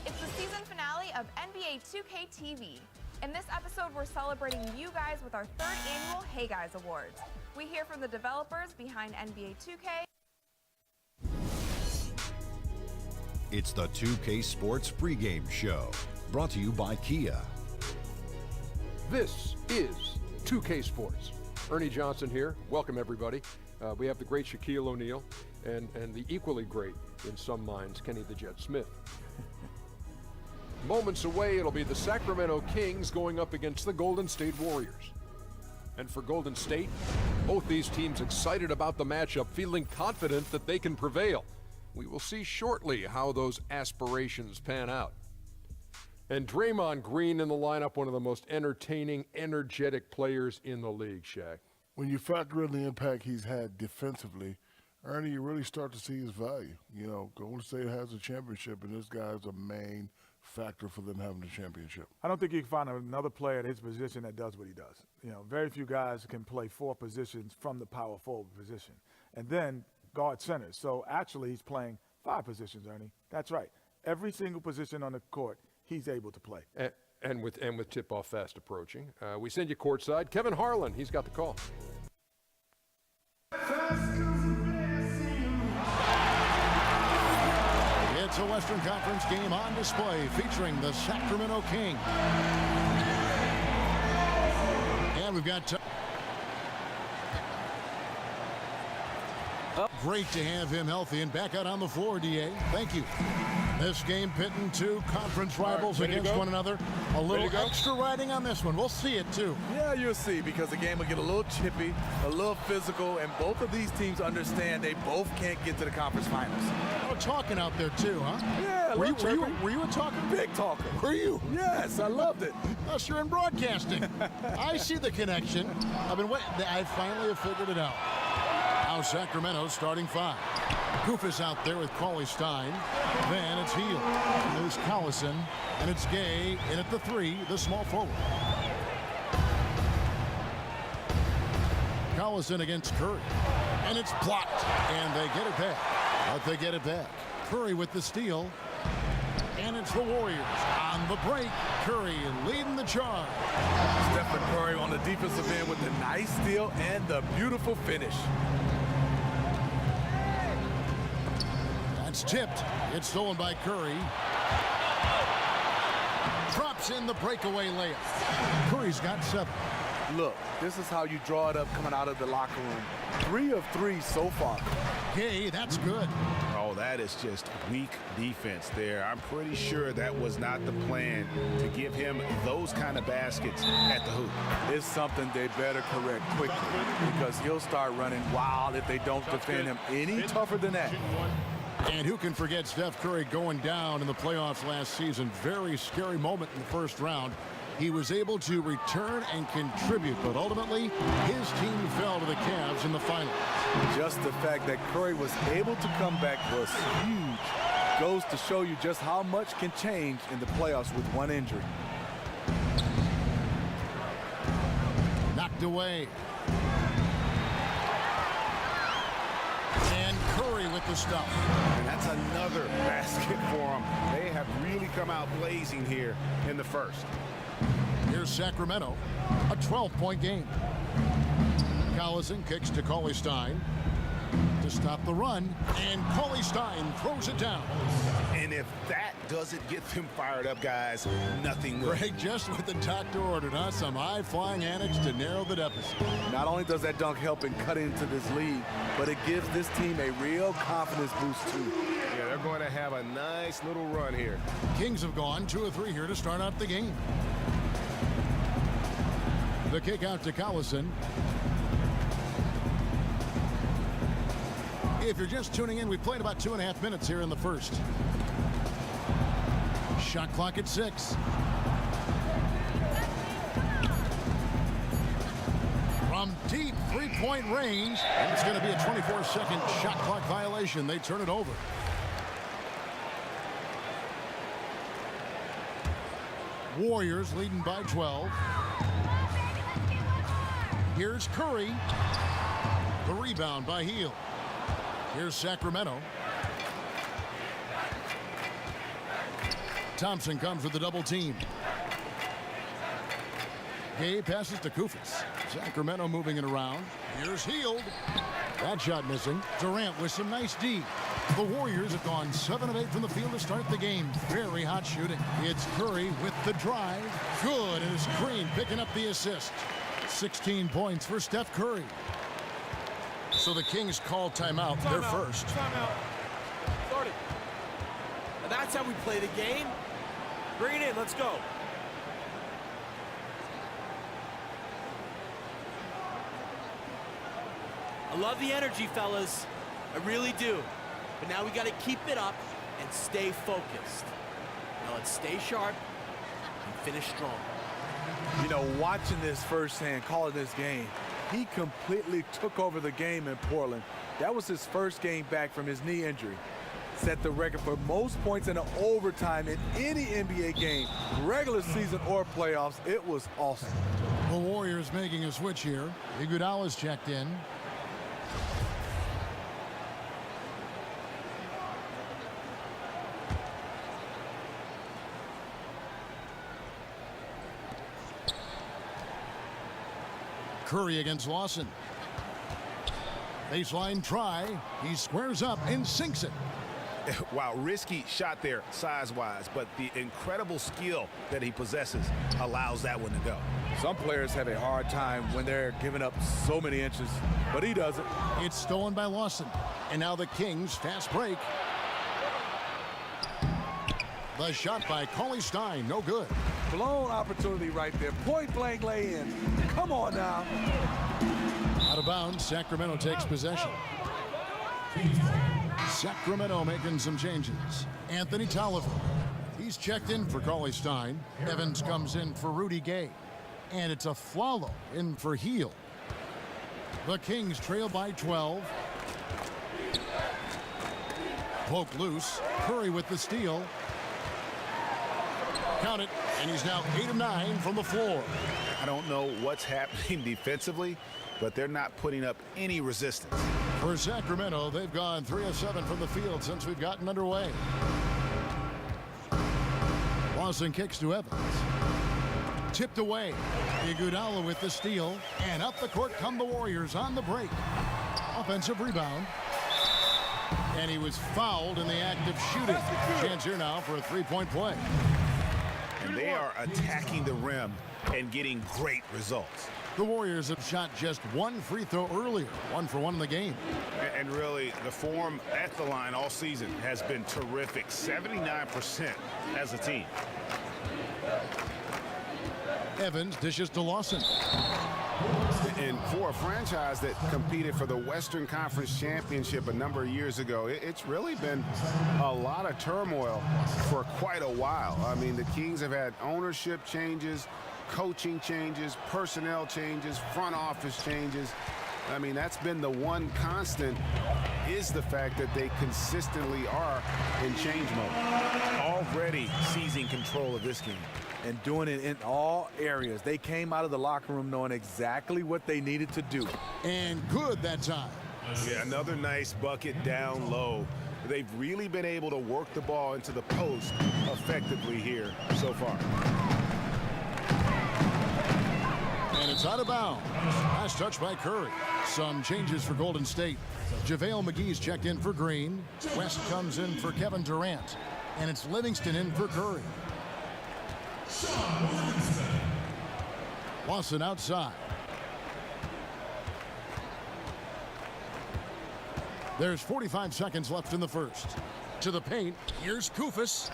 It's the season finale of NBA 2K TV. In this episode, we're celebrating you guys with our 3rd annual Hey Guys Awards. We hear from the developers behind NBA 2K. It's the 2K Sports pregame show, brought to you by Kia. This is 2K Sports. Ernie Johnson here. Welcome, everybody. We have the great Shaquille O'Neal and the equally great, in some minds, Kenny the Jet Smith. Moments away, it'll be the Sacramento Kings going up against the Golden State Warriors. And for Golden State, both these teams excited about the matchup, feeling confident that they can prevail. We will see shortly how those aspirations pan out. And Draymond Green in the lineup, one of the most entertaining, energetic players in the league, Shaq. When you factor in the impact he's had defensively, Ernie, you really start to see his value. You know, Golden State has a championship, and this guy's a main factor for them having the championship. I don't think you can find another player at his position that does what he does. You know, very few guys can play 4 positions from the power forward position and then guard centers. So actually he's playing 5 positions, Ernie. That's right. Every single position on the court he's able to play. And with tip-off fast approaching. We send you courtside. Kevin Harlan, he's got the call. It's a Western Conference game on display featuring the Sacramento Kings. And we've got great to have him healthy and back out on the floor, D.A. Thank you. This game pitting 2 conference rivals against one another. A little extra riding on this one. We'll see it, too. Yeah, you'll see, because the game will get a little chippy, a little physical, and both of these teams understand they both can't get to the conference finals. Oh, talking out there, too, huh? Yeah, were you a talker? Big talker. Were you? Yes, I loved it. Us, you're in broadcasting. I see the connection. I've been waiting. I finally have figured it out. Now Sacramento starting 5. Goof is out there with Cauley Stein. Then it's Hield. There's Collison. And it's Gay in at the 3, the small forward. Collison against Curry. And it's blocked. And they get it back. But they get it back. Curry with the steal. And it's the Warriors on the break. Curry leading the charge. Stephen Curry on the defensive end with the nice steal and the beautiful finish. It's tipped. It's stolen by Curry. Drops in the breakaway layup. Curry's got 7. Look, this is how you draw it up coming out of the locker room. 3 of 3 so far. Gay, that's good. Oh, that is just weak defense there. I'm pretty sure that was not the plan to give him those kind of baskets at the hoop. It's something they better correct quickly, because he'll start running wild if they don't defend him any tougher than that. And who can forget Steph Curry going down in the playoffs last season? Very scary moment in the first round. He was able to return and contribute, but ultimately his team fell to the Cavs in the finals. Just the fact that Curry was able to come back was huge. Goes to show you just how much can change in the playoffs with one injury. Knocked away. And Curry with the stop. And that's another basket for them. They have really come out blazing here in the first. Here's Sacramento, a 12-point game. Collison kicks to Cauley Stein to stop the run, and Cauley Stein throws it down. And if that doesn't get them fired up, guys, nothing will. Greg, just what the doctor ordered, huh? Some high-flying annex to narrow the deficit. Not only does that dunk help in cutting into this lead, but it gives this team a real confidence boost, too. Yeah, they're going to have a nice little run here. Kings have gone 2 of 3 here to start out the game. The kick out to Collison. If you're just tuning in, we've played about 2.5 minutes here in the first. Shot clock at 6. From deep 3-point range, it's going to be a 24-second shot clock violation. They turn it over. Warriors leading by 12. Here's Curry. The rebound by Hield. Here's Sacramento. Thompson comes with the double team. Gay passes to Koufos. Sacramento moving it around. Here's Hield. That shot missing. Durant with some nice D. The Warriors have gone 7 of 8 from the field to start the game. Very hot shooting. It's Curry with the drive. Good, and it's Green picking up the assist. 16 points for Steph Curry. So the Kings call timeout. They're first. Timeout. Starting. Now that's how we play the game. Bring it in. Let's go. I love the energy, fellas. I really do. But now we got to keep it up and stay focused. Now let's stay sharp and finish strong. You know, watching this firsthand, calling this game, he completely took over the game in Portland. That was his first game back from his knee injury. Set the record for most points in an overtime in any NBA game, regular season or playoffs. It was awesome. The Warriors making a switch here. Iguodala's checked in. Curry against Lawson. Baseline try. He squares up and sinks it. Wow, risky shot there size-wise, but the incredible skill that he possesses allows that one to go. Some players have a hard time when they're giving up so many inches, but he doesn't. It's stolen by Lawson. And now the Kings fast break. The shot by Cauley-Stein, no good. Blown opportunity right there. Point blank lay in. Come on now. Out of bounds, Sacramento takes possession. Sacramento making some changes. Anthony Tolliver. He's checked in for Cauley-Stein. Evans comes in for Rudy Gay. And it's a Flalo in for Hield. The Kings trail by 12. Poke loose. Curry with the steal. Count it, and he's now 8 of 9 from the floor. I don't know what's happening defensively, but they're not putting up any resistance. For Sacramento, they've gone 3 of 7 from the field since we've gotten underway. Lawson kicks to Evans. Tipped away. Iguodala with the steal, and up the court come the Warriors on the break. Offensive rebound. And he was fouled in the act of shooting. Chance here now for a three-point play. And they are attacking the rim and getting great results. The Warriors have shot just one free throw earlier, 1 for 1 in the game. And really, the form at the line all season has been terrific. 79% as a team. Evans dishes to Lawson. And for a franchise that competed for the Western Conference Championship a number of years ago, it's really been a lot of turmoil for quite a while. I mean, the Kings have had ownership changes, coaching changes, personnel changes, front office changes. I mean, that's been the one constant, is the fact that they consistently are in change mode. Already seizing control of this game. And doing it in all areas. They came out of the locker room knowing exactly what they needed to do. And good that time. Yeah, another nice bucket down low. They've really been able to work the ball into the post effectively here so far. And it's out of bounds. Last touch by Curry. Some changes for Golden State. JaVale McGee's checked in for Green. West comes in for Kevin Durant. And it's Livingston in for Curry. Lawson outside. There's 45 seconds left in the first. To the paint, here's Koufos.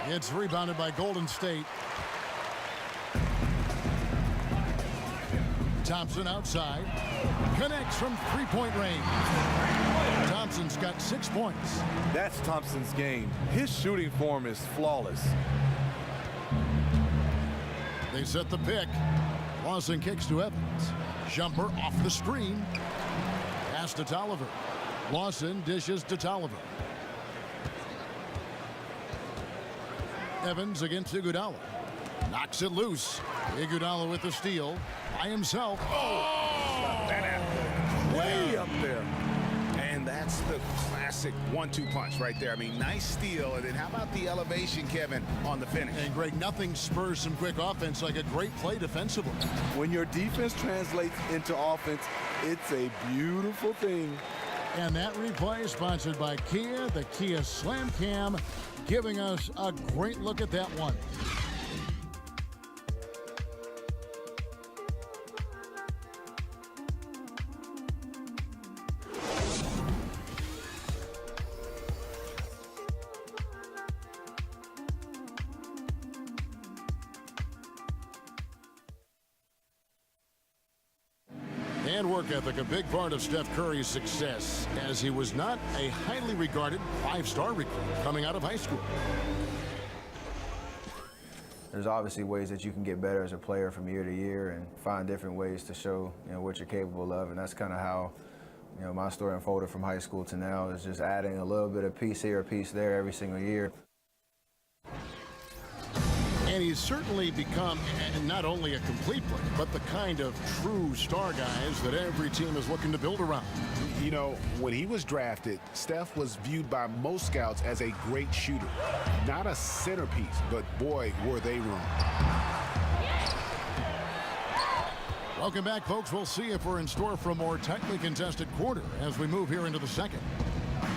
It's rebounded by Golden State. Thompson outside. Connects from three-point range. Thompson's got 6 points. That's Thompson's game. His shooting form is flawless. They set the pick. Lawson kicks to Evans. Jumper off the screen. Pass to Tolliver. Lawson dishes to Tolliver. Evans against Iguodala. Knocks it loose. Iguodala with the steal. By himself. Oh! Way the classic 1-2 punch right there. I mean, nice steal, and then how about the elevation, Kevin, on the finish? And Greg, nothing spurs some quick offense like a great play defensively. When your defense translates into offense, it's a beautiful thing. And that replay is sponsored by Kia, the Kia Slam Cam, giving us a great look at that one. And work ethic, a big part of Steph Curry's success, as he was not a highly regarded five-star recruit coming out of high school. There's obviously ways that you can get better as a player from year to year and find different ways to show, what you're capable of, and that's kind of how, my story unfolded from high school to now, is just adding a little bit of piece here, a piece there every single year. And he's certainly become not only a complete player, but the kind of true star guys that every team is looking to build around. When he was drafted, Steph was viewed by most scouts as a great shooter. Not a centerpiece, but boy, were they wrong. Welcome back, folks. We'll see if we're in store for a more tightly contested quarter as we move here into the second.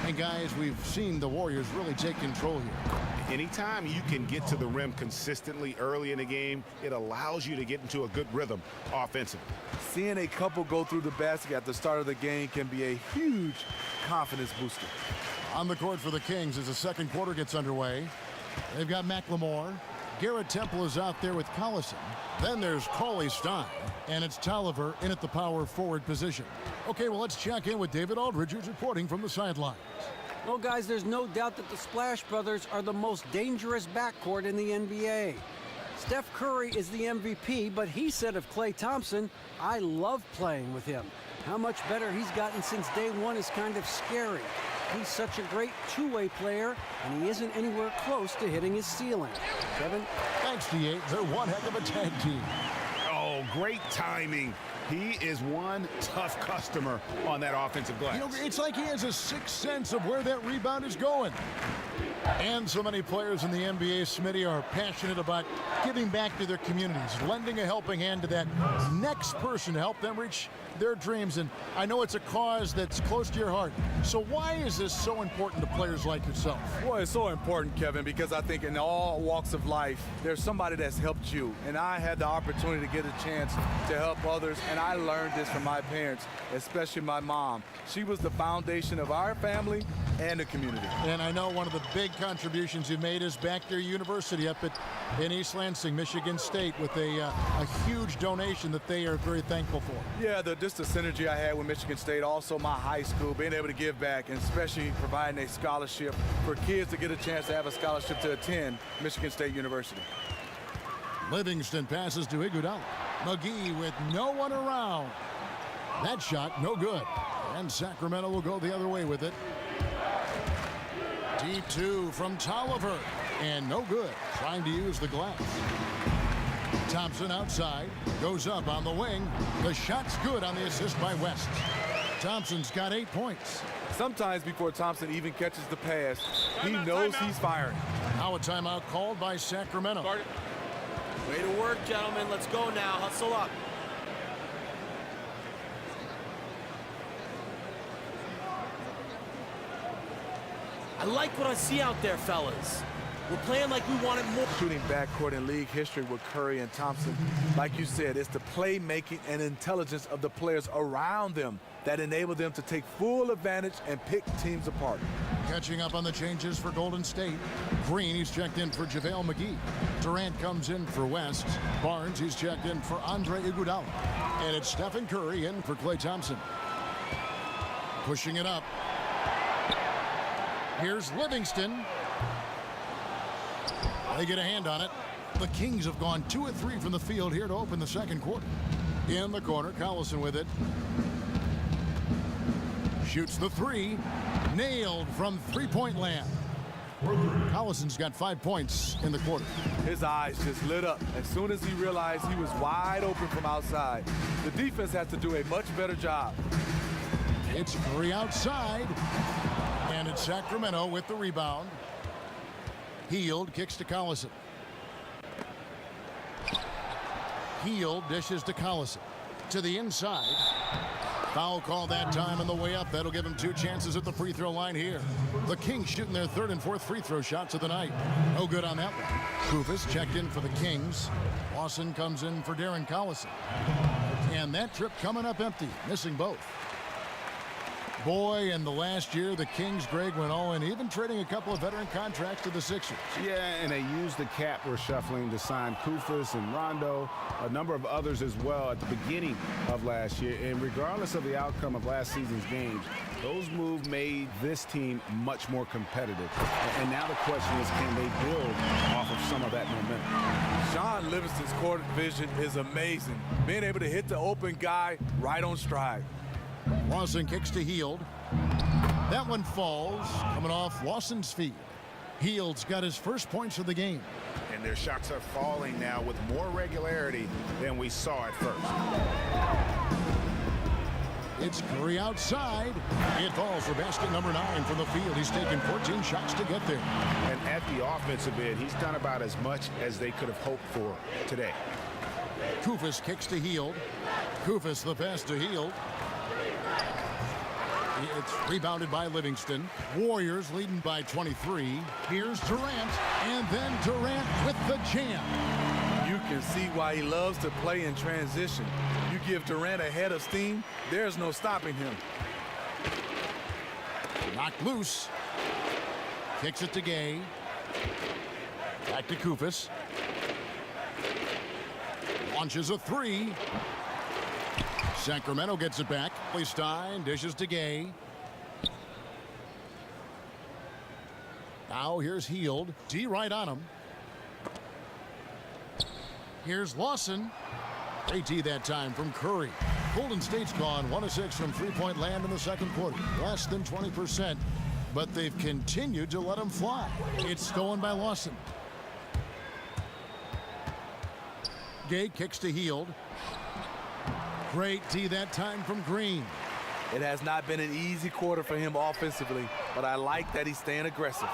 And guys, we've seen the Warriors really take control here. Anytime you can get to the rim consistently early in the game, it allows you to get into a good rhythm offensively. Seeing a couple go through the basket at the start of the game can be a huge confidence booster. On the court for the Kings as the second quarter gets underway. They've got McLemore. Garrett Temple is out there with Collison. Then there's Cauley Stein. And it's Tolliver in at the power forward position. Okay, well, let's check in with David Aldridge, who's reporting from the sidelines. Well, guys, there's no doubt that the Splash Brothers are the most dangerous backcourt in the NBA. Steph Curry is the MVP, but he said of Klay Thompson, "I love playing with him." How much better he's gotten since day one is kind of scary. He's such a great two-way player, and he isn't anywhere close to hitting his ceiling. Kevin? Thanks, D8. They're one heck of a tag team. Oh, great timing. He is one tough customer on that offensive glass. It's like he has a sixth sense of where that rebound is going. And so many players in the NBA, Smitty, are passionate about giving back to their communities, lending a helping hand to that next person to help them reach their dreams. And I know it's a cause that's close to your heart. So why is this so important to players like yourself? Well, it's so important, Kevin, because I think in all walks of life, there's somebody that's helped you. And I had the opportunity to get a chance to help others. And I learned this from my parents, especially my mom. She was the foundation of our family and the community. And I know one of the big contributions you made is back their university up in East Lansing, Michigan State, with a huge donation that they are very thankful for. Yeah, just the synergy I had with Michigan State, also my high school, being able to give back, and especially providing a scholarship for kids to get a chance to have a scholarship to attend Michigan State University. Livingston passes to Iguodala. McGee with no one around. That shot, no good. And Sacramento will go the other way with it. D2 from Tolliver. And no good. Trying to use the glass. Thompson outside. Goes up on the wing. The shot's good on the assist by West. Thompson's got 8 points. Sometimes before Thompson even catches the pass, he knows he's firing. Now a timeout called by Sacramento. Way to work, gentlemen. Let's go now. Hustle up. I like what I see out there, fellas. We're playing like we wanted more. Shooting backcourt in league history with Curry and Thompson. Like you said, it's the playmaking and intelligence of the players around them that enable them to take full advantage and pick teams apart. Catching up on the changes for Golden State. Green, he's checked in for JaVale McGee. Durant comes in for West. Barnes, he's checked in for Andre Iguodala. And it's Stephen Curry in for Klay Thompson. Pushing it up. Here's Livingston. They get a hand on it. The Kings have gone 2 of 3 from the field here to open the second quarter. In the corner, Collison with it. Shoots the three. Nailed from three-point land. Collison's got 5 points in the quarter. His eyes just lit up as soon as he realized he was wide open from outside. The defense has to do a much better job. It's Curry outside. And it's Sacramento with the rebound. Hield kicks to Collison. Hield dishes to Collison. To the inside. Foul call that time on the way up. That'll give him 2 chances at the free throw line here. The Kings shooting their 3rd and 4th free throw shots of the night. No good on that one. Koufos checked in for the Kings. Lawson comes in for Darren Collison. And that trip coming up empty, missing both. Boy, in the last year, the Kings, Greg, went all in, even trading a couple of veteran contracts to the Sixers. Yeah, and they used the cap reshuffling to sign Koufos and Rondo, a number of others as well at the beginning of last year. And regardless of the outcome of last season's games, those moves made this team much more competitive. And now the question is, can they build off of some of that momentum? Sean Livingston's court vision is amazing. Being able to hit the open guy right on stride. Lawson kicks to Hield. That one falls, coming off Lawson's feet. Hield's got his first points of the game. And their shots are falling now with more regularity than we saw at first. It's Curry outside. It falls for basket number 9 from the field. He's taken 14 shots to get there. And at the offensive end, he's done about as much as they could have hoped for today. Koufos kicks to Hield. Koufos the pass to Hield. It's rebounded by Livingston. Warriors leading by 23. Here's Durant, and then Durant with the jam. You can see why he loves to play in transition. You give Durant a head of steam, there's no stopping him. Knocked loose. Kicks it to Gay. Back to Koufos. Launches a 3. Sacramento gets it back. Stein dishes to Gay. Now here's Hield. D right on him. Here's Lawson. AT that time from Curry. Golden State's gone 1 of 6 from three-point land in the second quarter. Less than 20%. But they've continued to let him fly. It's stolen by Lawson. Gay kicks to Hield. Great D that time from Green. It has not been an easy quarter for him offensively, but I like that he's staying aggressive.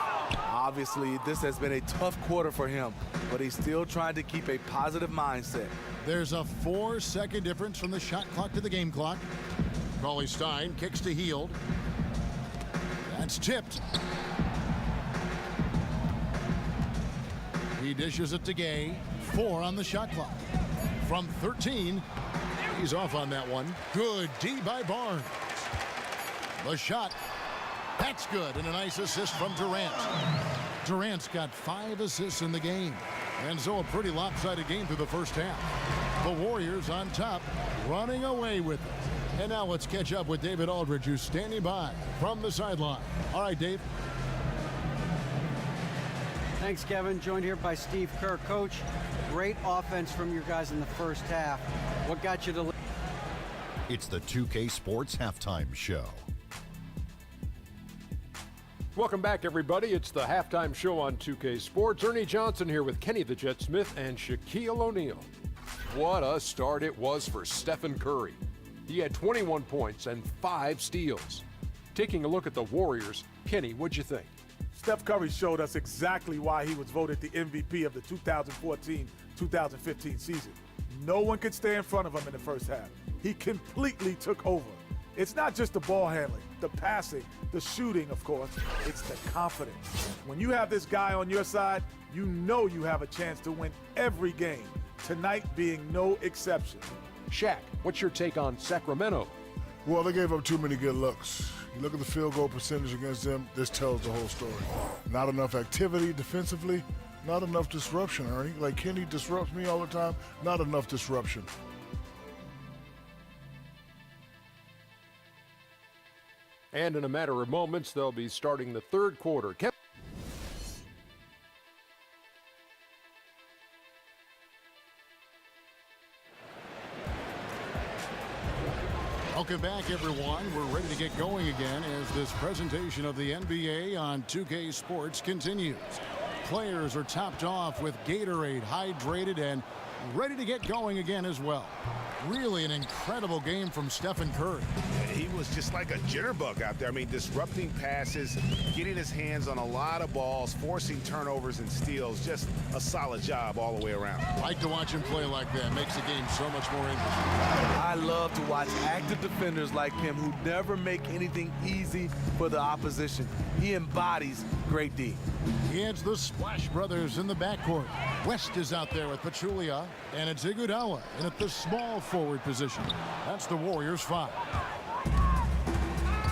Obviously, this has been a tough quarter for him, but he's still trying to keep a positive mindset. There's a 4-second difference from the shot clock to the game clock. Stein kicks to Hield. That's tipped. He dishes it to Gay. 4 on the shot clock. From 13, he's off on that one. Good D by Barnes. The shot. That's good, and a nice assist from Durant. Durant's got 5 assists in the game. And so a pretty lopsided game through the first half. The Warriors on top, running away with it. And now let's catch up with David Aldridge, who's standing by from the sideline. All right, Dave. Thanks, Kevin. Joined here by Steve Kerr. Coach, great offense from your guys in the first half. What got you to... It's the 2K Sports Halftime Show. Welcome back, everybody. It's the halftime show on 2K Sports. Ernie Johnson here with Kenny the Jet Smith and Shaquille O'Neal. What a start it was for Stephen Curry. He had 21 points and 5 steals. Taking a look at the Warriors, Kenny, what'd you think? Steph Curry showed us exactly why he was voted the MVP of the 2014-2015 season. No one could stay in front of him in the first half. He completely took over. It's not just the ball handling, the passing, the shooting, of course. It's the confidence. When you have this guy on your side, you know you have a chance to win every game. Tonight being no exception. Shaq, what's your take on Sacramento? Well, they gave up too many good looks. You look at the field goal percentage against them, this tells the whole story. Not enough activity defensively, not enough disruption, Ernie. Like Kenny disrupts me all the time, not enough disruption. And in a matter of moments, they'll be starting the third quarter. Welcome back, everyone. We're ready to get going again as this presentation of the NBA on 2K Sports continues. Players are topped off with Gatorade, hydrated, and ready to get going again as well. Really an incredible game from Stephen Curry. He was just like a jitterbug out there. I mean, disrupting passes, getting his hands on a lot of balls, forcing turnovers and steals. Just a solid job all the way around. Like to watch him play like that. Makes the game so much more interesting. I love to watch active defenders like him who never make anything easy for the opposition. He embodies great D. It's the Splash Brothers in the backcourt. West is out there with Pachulia, and it's Iguodala in at the small forward position. That's the Warriors 5.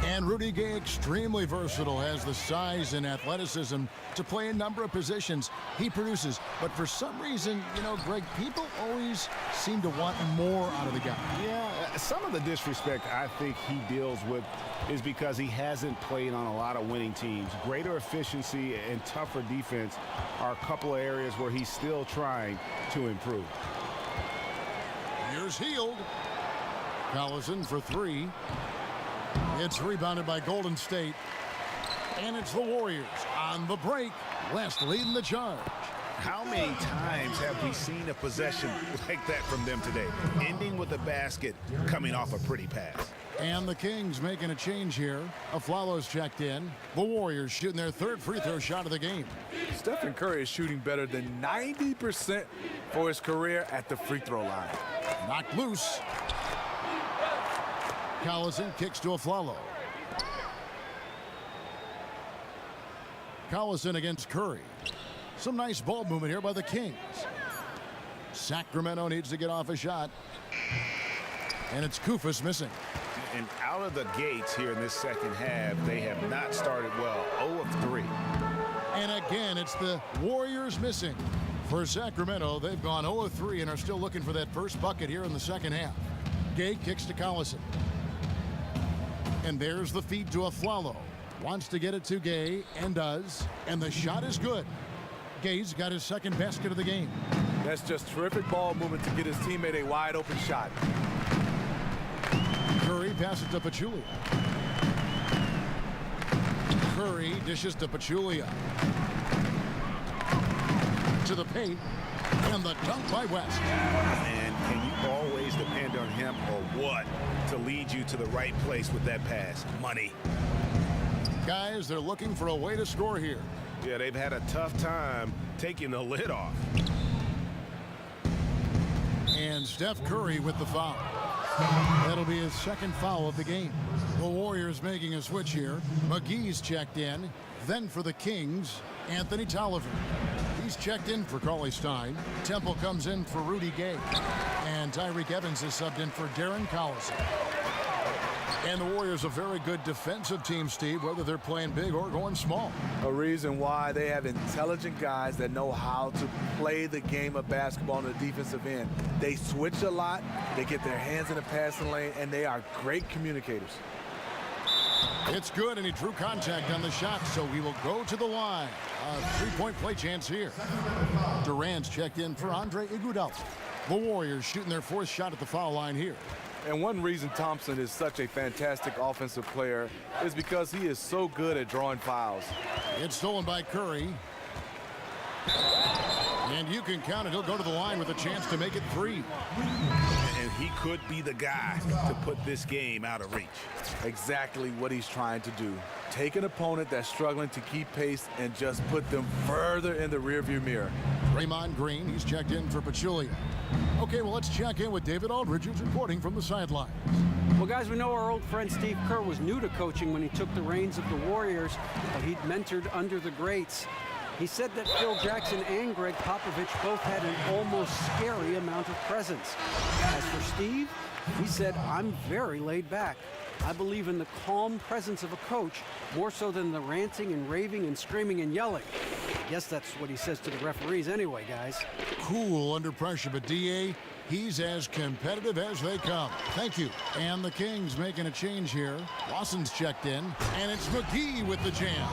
And Rudy Gay, extremely versatile, has the size and athleticism to play a number of positions. He produces, but for some reason, you know, Greg, people always seem to want more out of the guy. Yeah, some of the disrespect I think he deals with is because he hasn't played on a lot of winning teams. Greater efficiency and tougher defense are a couple of areas where he's still trying to improve. Here's Hield. Collison for 3. It's rebounded by Golden State. And it's the Warriors on the break. West leading the charge. How many times have we seen a possession like that from them today? Ending with a basket, coming off a pretty pass. And the Kings making a change here. Aflalo's checked in. The Warriors shooting their 3rd free throw shot of the game. Stephen Curry is shooting better than 90% for his career at the free throw line. Knocked loose. Collison kicks to Aflalo. Collison against Curry. Some nice ball movement here by the Kings. Sacramento needs to get off a shot. And it's Koufos missing. And out of the gates here in this second half, they have not started well. 0 of 3. And again, it's the Warriors missing. For Sacramento, they've gone 0 of 3 and are still looking for that first bucket here in the second half. Gay kicks to Collison. And there's the feed to Aflalo. Wants to get it to Gay and does. And the shot is good. Gay's got his 2nd basket of the game. That's just terrific ball movement to get his teammate a wide open shot. Curry passes to Pachulia. Curry dishes to Pachulia. To the paint. And the dunk by West. And can you always depend on him or what to lead you to the right place with that pass? Money. Guys, they're looking for a way to score here. Yeah, they've had a tough time taking the lid off. And Steph Curry with the foul. That'll be his 2nd foul of the game. The Warriors making a switch here. McGee's checked in. Then for the Kings, Anthony Tolliver. He's checked in for Cauley-Stein. Temple comes in for Rudy Gay. And Tyreke Evans is subbed in for Darren Collison. And the Warriors a very good defensive team, Steve, whether they're playing big or going small. A reason why they have intelligent guys that know how to play the game of basketball on the defensive end. They switch a lot, they get their hands in the passing lane, and they are great communicators. It's good, and he drew contact on the shot, so he will go to the line. A 3-point play chance here. Durant's checked in for Andre Iguodala. The Warriors shooting their 4th shot at the foul line here. And one reason Thompson is such a fantastic offensive player is because he is so good at drawing fouls. It's stolen by Curry. And you can count it. He'll go to the line with a chance to make it 3. And he could be the guy to put this game out of reach. Exactly what he's trying to do. Take an opponent that's struggling to keep pace and just put them further in the rearview mirror. Draymond Green, he's checked in for Pachulia. Okay, well, let's check in with David Aldridge, who's reporting from the sidelines. Well, guys, we know our old friend Steve Kerr was new to coaching when he took the reins of the Warriors, but he'd mentored under the greats. He said that Phil Jackson and Greg Popovich both had an almost scary amount of presence. As for Steve, he said, I'm very laid back. I believe in the calm presence of a coach more so than the ranting and raving and screaming and yelling. I guess that's what he says to the referees anyway, guys. Cool under pressure, but D.A., he's as competitive as they come. Thank you. And the Kings making a change here. Lawson's checked in, and it's McGee with the jam.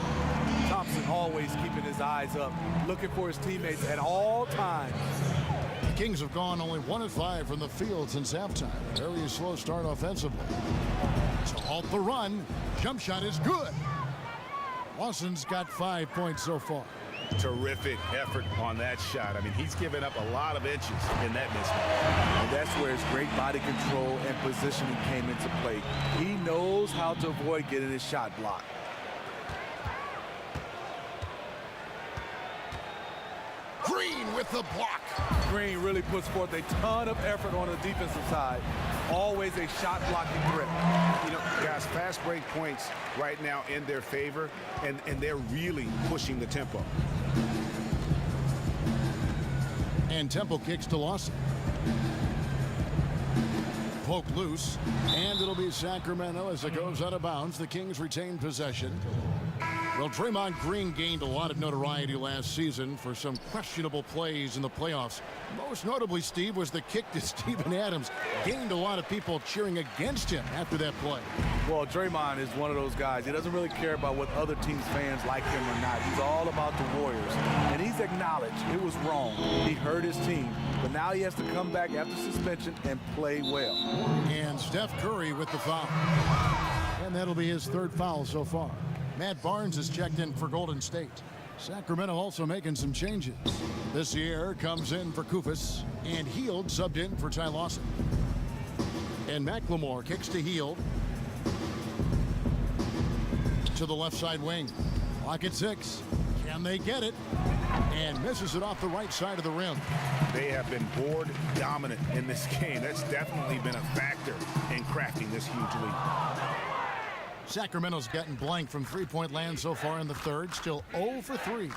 Thompson always keeping his eyes up, looking for his teammates at all times. The Kings have gone only 1 of 5 from the field since halftime. Very slow start offensively. To halt the run, jump shot is good. Lawson's got 5 points so far. Terrific effort on that shot. I mean, he's given up a lot of inches in that mismatch. And that's where his great body control and positioning came into play. He knows how to avoid getting his shot blocked. Green with the block. Green really puts forth a ton of effort on the defensive side. Always a shot blocking threat. You know, guys, fast break points right now in their favor, and they're really pushing the tempo. And tempo kicks to Lawson. Poked loose, and it'll be Sacramento as it goes out of bounds. The Kings retain possession. Well, Draymond Green gained a lot of notoriety last season for some questionable plays in the playoffs. Most notably, Steve, was the kick to Steven Adams. Gained a lot of people cheering against him after that play. Well, Draymond is one of those guys. He doesn't really care about what other teams' fans like him or not. He's all about the Warriors. And he's acknowledged it was wrong. He hurt his team. But now he has to come back after suspension and play well. And Steph Curry with the foul. And that'll be his third foul so far. Matt Barnes is checked in for Golden State. Sacramento also making some changes. This year comes in for Koufos, and Hield subbed in for Ty Lawson. And McLemore kicks to Hield. To the left side wing. Clock at 6. Can they get it? And misses it off the right side of the rim. They have been board dominant in this game. That's definitely been a factor in crafting this huge lead. Sacramento's gotten blank from three-point land so far in the third. Still 0 for 3.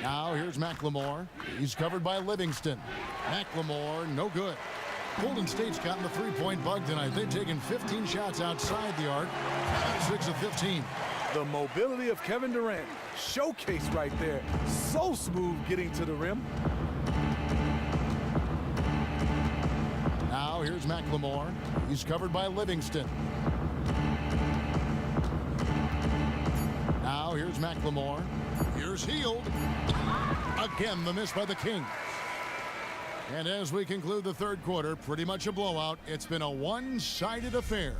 Now here's McLemore. He's covered by Livingston. McLemore, no good. Golden State's gotten the three-point bug tonight. They've taken 15 shots outside the arc. 6 of 15. The mobility of Kevin Durant showcased right there. So smooth getting to the rim. Now here's McLemore. He's covered by Livingston. Now here's McLemore. Here's Hield. Again, the miss by the Kings. And as we conclude the third quarter, pretty much a blowout. It's been a one-sided affair.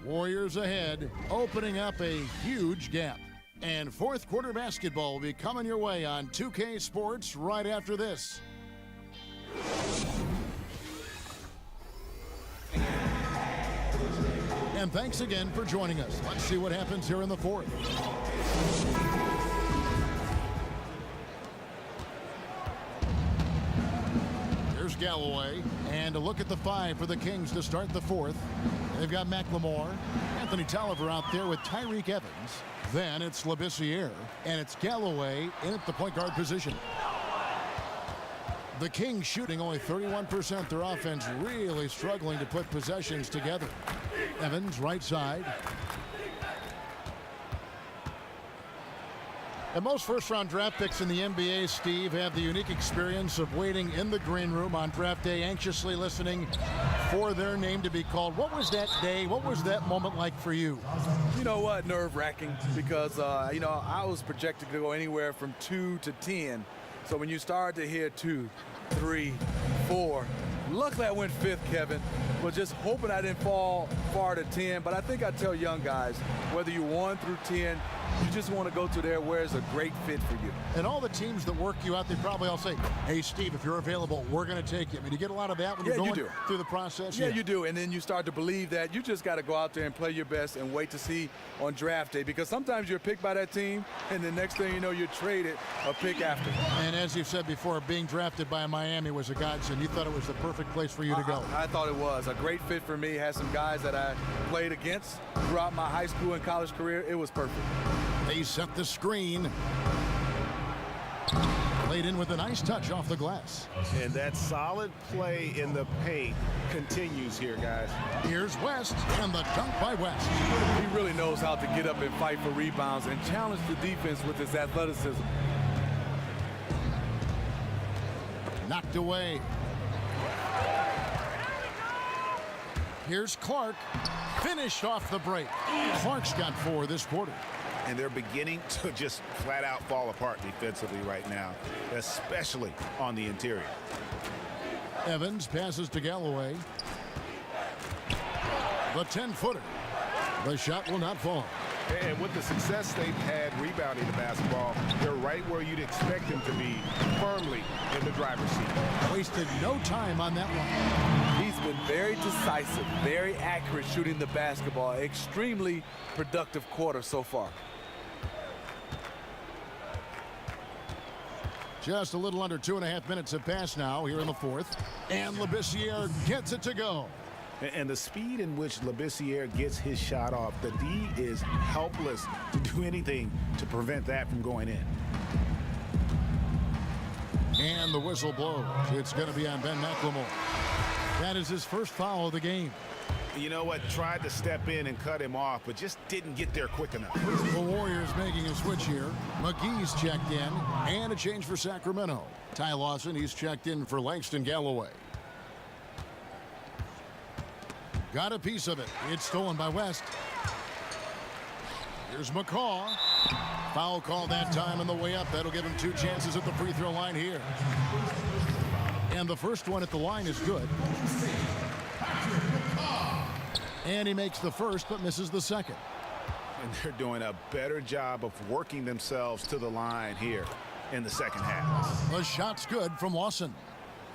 Warriors ahead, opening up a huge gap. And fourth quarter basketball will be coming your way on 2K Sports right after this. And thanks again for joining us. Let's see what happens here in the fourth. Here's Galloway. And a look at the 5 for the Kings to start the fourth. They've got McLemore, Anthony Tolliver out there with Tyreek Evans. Then it's Labissiere, and it's Galloway in at the point guard position. The Kings shooting only 31%. Their offense really struggling to put possessions together. Evans, right side. And most first-round draft picks in the NBA, Steve, have the unique experience of waiting in the green room on draft day, anxiously listening for their name to be called. What was that day? What was that moment like for you? You know what? Nerve-wracking because, you know, I was projected to go anywhere from 2 to 10. So when you start to hear 2, 3, 4, luckily I went 5th, Kevin, but just hoping I didn't fall far to 10. But I think I tell young guys, whether you 1 through 10, you just want to go to there where it's a great fit for you. And all the teams that work you out, they probably all say, hey, Steve, if you're available, we're going to take you. I mean, you get a lot of that when you're going through the process? Yeah, you do. And then you start to believe that you just got to go out there and play your best and wait to see on draft day. Because sometimes you're picked by that team, and the next thing you know, you're traded a pick after. And as you've said before, being drafted by Miami was a godsend. You thought it was the perfect place for you to go. I thought it was a great fit for me. Had some guys that I played against throughout my high school and college career. It was perfect. They set the screen. Played in with a nice touch off the glass. And that solid play in the paint continues here, guys. Here's West, and the dunk by West. He really knows how to get up and fight for rebounds and challenge the defense with his athleticism. Knocked away. Here's Clark. Finished off the break. Clark's got 4 this quarter. And they're beginning to just flat out fall apart defensively right now, especially on the interior. Evans passes to Galloway. The 10-footer. The shot will not fall. And with the success they've had rebounding the basketball, they're right where you'd expect them to be, firmly in the driver's seat. Wasted no time on that one. He's been very decisive, very accurate shooting the basketball. Extremely productive quarter so far. Just a little under 2.5 minutes have passed now here in the fourth. And Labissiere gets it to go. And the speed in which Labissiere gets his shot off, the D is helpless to do anything to prevent that from going in. And the whistle blows. It's going to be on Ben McLemore. That is his first foul of the game. You know what? Tried to step in and cut him off, but just didn't get there quick enough. The Warriors making a switch here. McGee's checked in, and a change for Sacramento. Ty Lawson, he's checked in for Langston Galloway. Got a piece of it. It's stolen by West. Here's McCaw. Foul call that time on the way up. That'll give him 2 chances at the free throw line here. And the first one at the line is good. And he makes the first but misses the second. And they're doing a better job of working themselves to the line here in the second half. The shot's good from Lawson.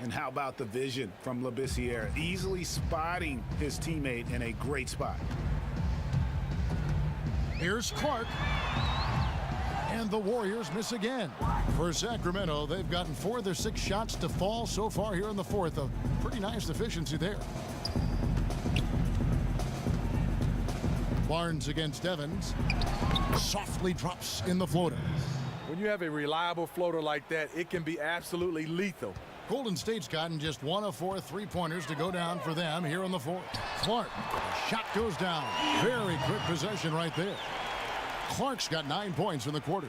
And how about the vision from Labissiere, easily spotting his teammate in a great spot. Here's Clark. And the Warriors miss again. For Sacramento, they've gotten 4 of their 6 shots to fall so far here in the fourth. A pretty nice efficiency there. Barnes against Evans. Softly drops in the floater. When you have a reliable floater like that, it can be absolutely lethal. Golden State's gotten just 1 of 4 3-pointers to go down for them here in the fourth. Clark, shot goes down. Very quick possession right there. Clark's got 9 points in the quarter.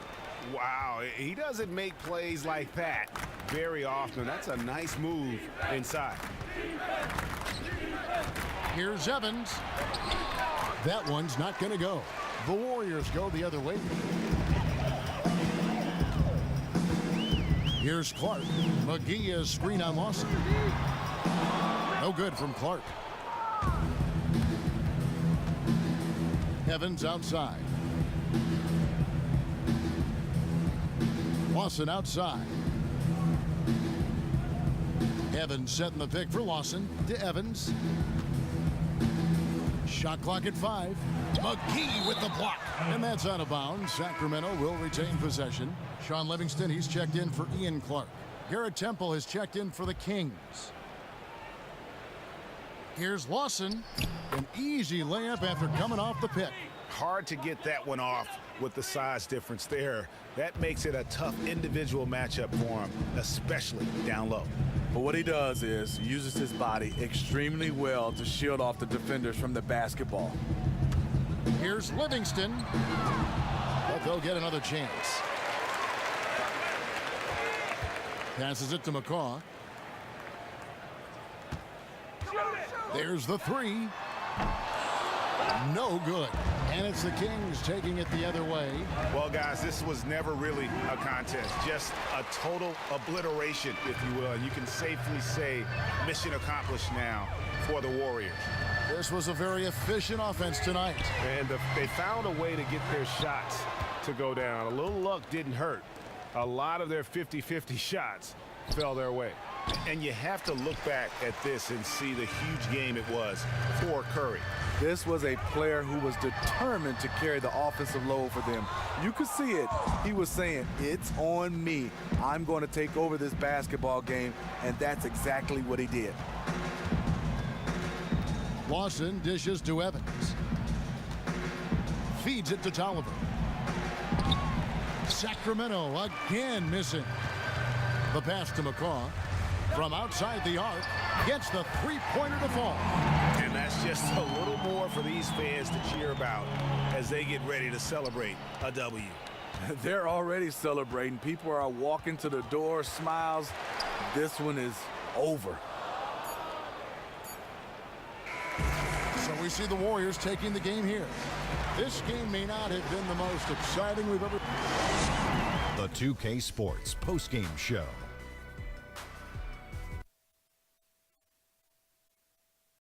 Wow, he doesn't make plays like that very often. That's a nice move inside. Here's Evans. That one's not going to go. The Warriors go the other way. Here's Clark. McGee is screen on Lawson. No good from Clark. Evans outside. Lawson outside. Evans setting the pick for Lawson to Evans. Shot clock at 5. McGee with the block. And that's out of bounds. Sacramento will retain possession. Sean Livingston, he's checked in for Ian Clark. Garrett Temple has checked in for the Kings. Here's Lawson. An easy layup after coming off the pick. Hard to get that one off with the size difference there. That makes it a tough individual matchup for him, especially down low. But what he does is uses his body extremely well to shield off the defenders from the basketball. Here's Livingston. But they'll get another chance. Passes it to McCaw. There's the 3. No good. And it's the Kings taking it the other way. Well, guys, this was never really a contest. Just a total obliteration, if you will. And you can safely say mission accomplished now for the Warriors. This was a very efficient offense tonight. And they found a way to get their shots to go down. A little luck didn't hurt. A lot of their 50-50 shots fell their way. And you have to look back at this and see the huge game it was for Curry. This was a player who was determined to carry the offensive load for them. You could see it. He was saying, it's on me. I'm going to take over this basketball game, and that's exactly what he did. Lawson dishes to Evans. Feeds it to Tolliver. Sacramento again missing. The pass to McCaw. From outside the arc, gets the 3-pointer to fall. And that's just a little more for these fans to cheer about as they get ready to celebrate a W. They're already celebrating. People are walking to the door, smiles. This one is over. So we see the Warriors taking the game here. This game may not have been the most exciting we've ever. The 2K Sports postgame show.